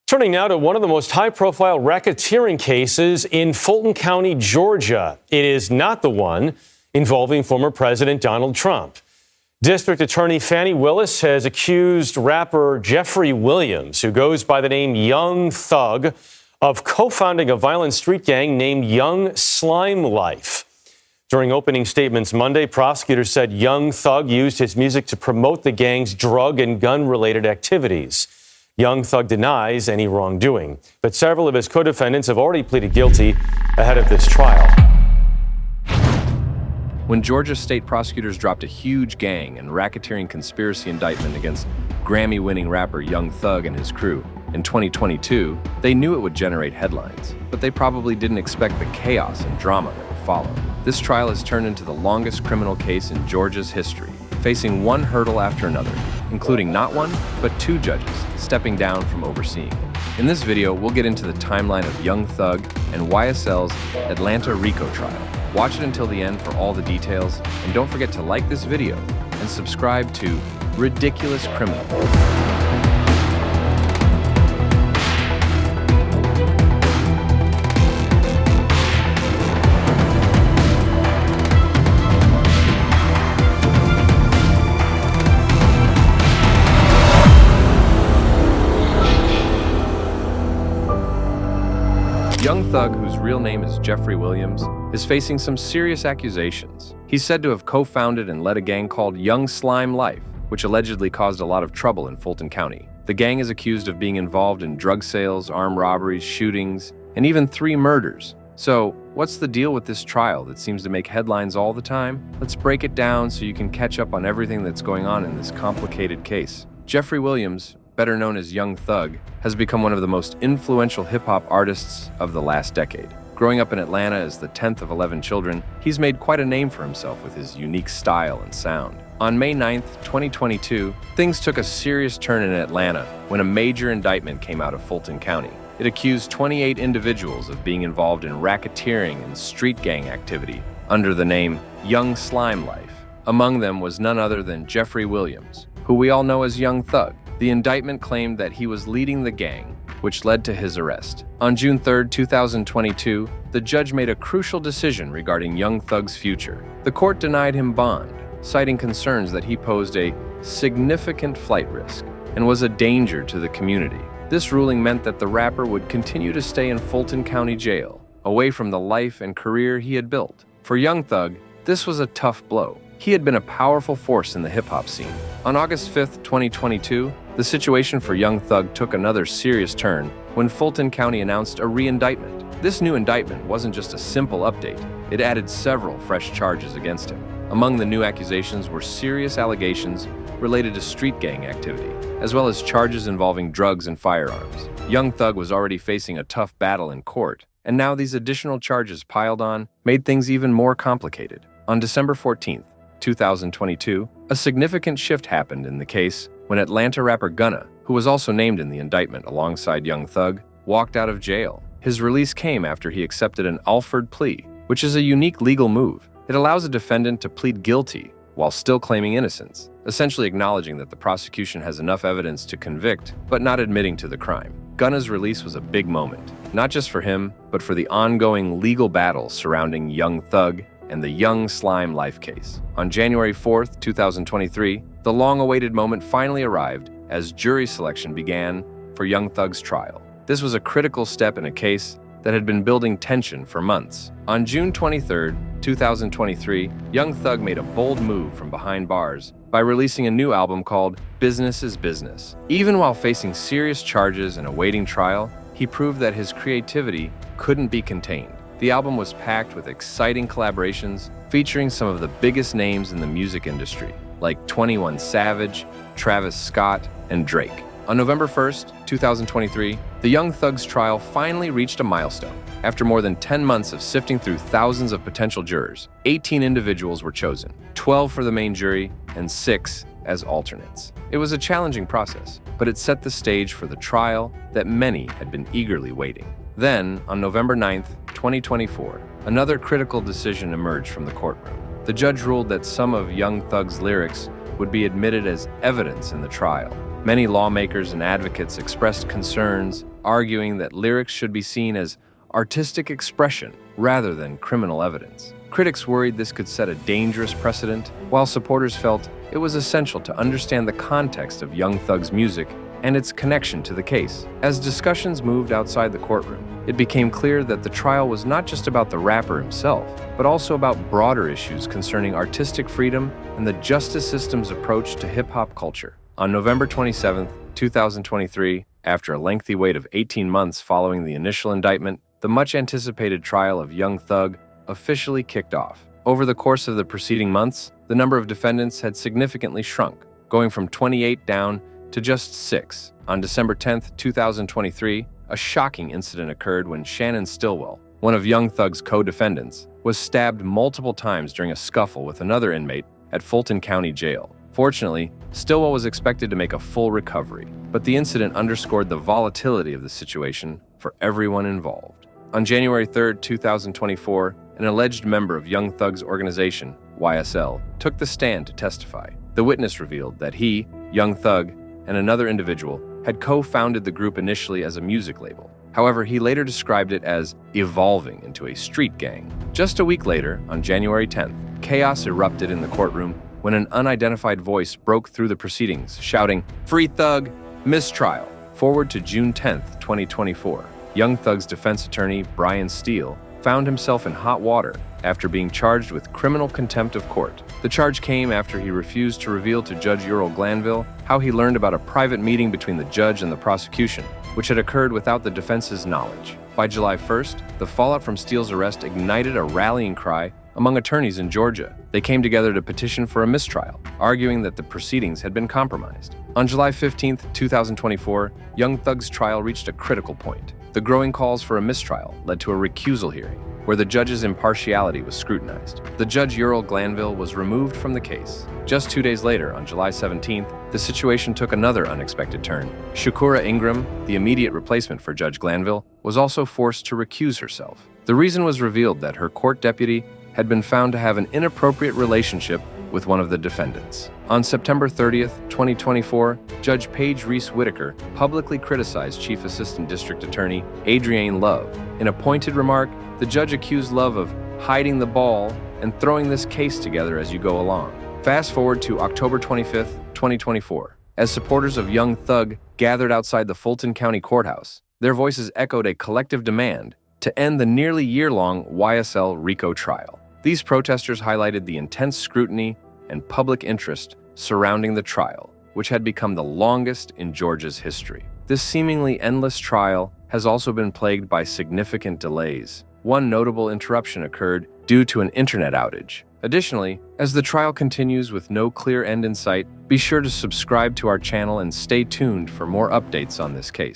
Turning now to one of the most high-profile racketeering cases in Fulton County, Georgia. It is not the one involving former President Donald Trump. District Attorney Fani Willis has accused rapper Jeffrey Williams, who goes by the name Young Thug, of co-founding a violent street gang named Young Slime Life. During opening statements Monday, prosecutors said Young Thug used his music to promote the gang's drug and gun-related activities. Young Thug denies any wrongdoing, but several of his co-defendants have already pleaded guilty ahead of this trial. When Georgia state prosecutors dropped a huge gang and racketeering conspiracy indictment against Grammy-winning rapper Young Thug and his crew in 2022, they knew it would generate headlines, but they probably didn't expect the chaos and drama that would follow. This trial has turned into the longest criminal case in Georgia's history, facing one hurdle after another, including not one, but two judges stepping down from overseeing. In this video, we'll get into the timeline of Young Thug and YSL's Atlanta RICO trial. Watch it until the end for all the details, and don't forget to like this video and subscribe to Ridiculous Criminal. Young Thug, whose real name is Jeffrey Williams, is facing some serious accusations. He's said to have co-founded and led a gang called Young Slime Life, which allegedly caused a lot of trouble in Fulton County. The gang is accused of being involved in drug sales, armed robberies, shootings, and even 3 murders. So, what's the deal with this trial that seems to make headlines all the time? Let's break it down so you can catch up on everything that's going on in this complicated case. Jeffrey Williams, better known as Young Thug, has become one of the most influential hip-hop artists of the last decade. Growing up in Atlanta as the 10th of 11 children, he's made quite a name for himself with his unique style and sound. On May 9th, 2022, things took a serious turn in Atlanta when a major indictment came out of Fulton County. It accused 28 individuals of being involved in racketeering and street gang activity under the name Young Slime Life. Among them was none other than Jeffrey Williams, who we all know as Young Thug. The indictment claimed that he was leading the gang, which led to his arrest. On June 3, 2022, the judge made a crucial decision regarding Young Thug's future. The court denied him bond, citing concerns that he posed a significant flight risk and was a danger to the community. This ruling meant that the rapper would continue to stay in Fulton County Jail, away from the life and career he had built. For Young Thug, this was a tough blow. He had been a powerful force in the hip-hop scene. On August 5, 2022, the situation for Young Thug took another serious turn when Fulton County announced a re-indictment. This new indictment wasn't just a simple update. It added several fresh charges against him. Among the new accusations were serious allegations related to street gang activity, as well as charges involving drugs and firearms. Young Thug was already facing a tough battle in court, and now these additional charges piled on made things even more complicated. On December 14th, 2022, a significant shift happened in the case when Atlanta rapper Gunna, who was also named in the indictment alongside Young Thug, walked out of jail. His release came after he accepted an Alford plea, which is a unique legal move. It allows a defendant to plead guilty while still claiming innocence, essentially acknowledging that the prosecution has enough evidence to convict, but not admitting to the crime. Gunna's release was a big moment, not just for him, but for the ongoing legal battle surrounding Young Thug and the Young Slime Life case. On January 4th, 2023, the long-awaited moment finally arrived as jury selection began for Young Thug's trial. This was a critical step in a case that had been building tension for months. On June 23, 2023, Young Thug made a bold move from behind bars by releasing a new album called Business is Business. Even while facing serious charges and awaiting trial, he proved that his creativity couldn't be contained. The album was packed with exciting collaborations featuring some of the biggest names in the music industry, like 21 Savage, Travis Scott, and Drake. On November 1st, 2023, the Young Thug's trial finally reached a milestone. After more than 10 months of sifting through thousands of potential jurors, 18 individuals were chosen, 12 for the main jury and 6 as alternates. It was a challenging process, but it set the stage for the trial that many had been eagerly waiting. Then, on November 9th, 2024, another critical decision emerged from the courtroom. The judge ruled that some of Young Thug's lyrics would be admitted as evidence in the trial. Many lawmakers and advocates expressed concerns, arguing that lyrics should be seen as artistic expression rather than criminal evidence. Critics worried this could set a dangerous precedent, while supporters felt it was essential to understand the context of Young Thug's music and its connection to the case. As discussions moved outside the courtroom, it became clear that the trial was not just about the rapper himself, but also about broader issues concerning artistic freedom and the justice system's approach to hip-hop culture. On November 27, 2023, after a lengthy wait of 18 months following the initial indictment, the much-anticipated trial of Young Thug officially kicked off. Over the course of the preceding months, the number of defendants had significantly shrunk, going from 28 down to just 6. On December 10, 2023, a shocking incident occurred when Shannon Stillwell, one of Young Thug's co-defendants, was stabbed multiple times during a scuffle with another inmate at Fulton County Jail. Fortunately, Stillwell was expected to make a full recovery, but the incident underscored the volatility of the situation for everyone involved. On January 3, 2024, an alleged member of Young Thug's organization, YSL, took the stand to testify. The witness revealed that he, Young Thug, and another individual had co-founded the group initially as a music label. However, he later described it as evolving into a street gang. Just a week later, on January 10th, chaos erupted in the courtroom when an unidentified voice broke through the proceedings, shouting, "Free Thug! Mistrial!" Forward to June 10th, 2024. Young Thug's defense attorney, Brian Steele, found himself in hot water after being charged with criminal contempt of court. The charge came after he refused to reveal to Judge Ural Glanville how he learned about a private meeting between the judge and the prosecution, which had occurred without the defense's knowledge. By July 1st, the fallout from Steele's arrest ignited a rallying cry among attorneys in Georgia. They came together to petition for a mistrial, arguing that the proceedings had been compromised. On July 15, 2024, Young Thug's trial reached a critical point. The growing calls for a mistrial led to a recusal hearing, where the judge's impartiality was scrutinized. The Judge Ural Glanville was removed from the case. Just 2 days later, on July 17th, the situation took another unexpected turn. Shakura Ingram, the immediate replacement for Judge Glanville, was also forced to recuse herself. The reason was revealed that her court deputy had been found to have an inappropriate relationship with one of the defendants. On September 30th, 2024, Judge Paige Reese Whitaker publicly criticized Chief Assistant District Attorney Adrienne Love. In a pointed remark, the judge accused Love of hiding the ball and throwing this case together as you go along. Fast forward to October 25th, 2024. As supporters of Young Thug gathered outside the Fulton County Courthouse, their voices echoed a collective demand to end the nearly year-long YSL RICO trial. These protesters highlighted the intense scrutiny and public interest surrounding the trial, which had become the longest in Georgia's history. This seemingly endless trial has also been plagued by significant delays. One notable interruption occurred due to an internet outage. Additionally, as the trial continues with no clear end in sight, be sure to subscribe to our channel and stay tuned for more updates on this case.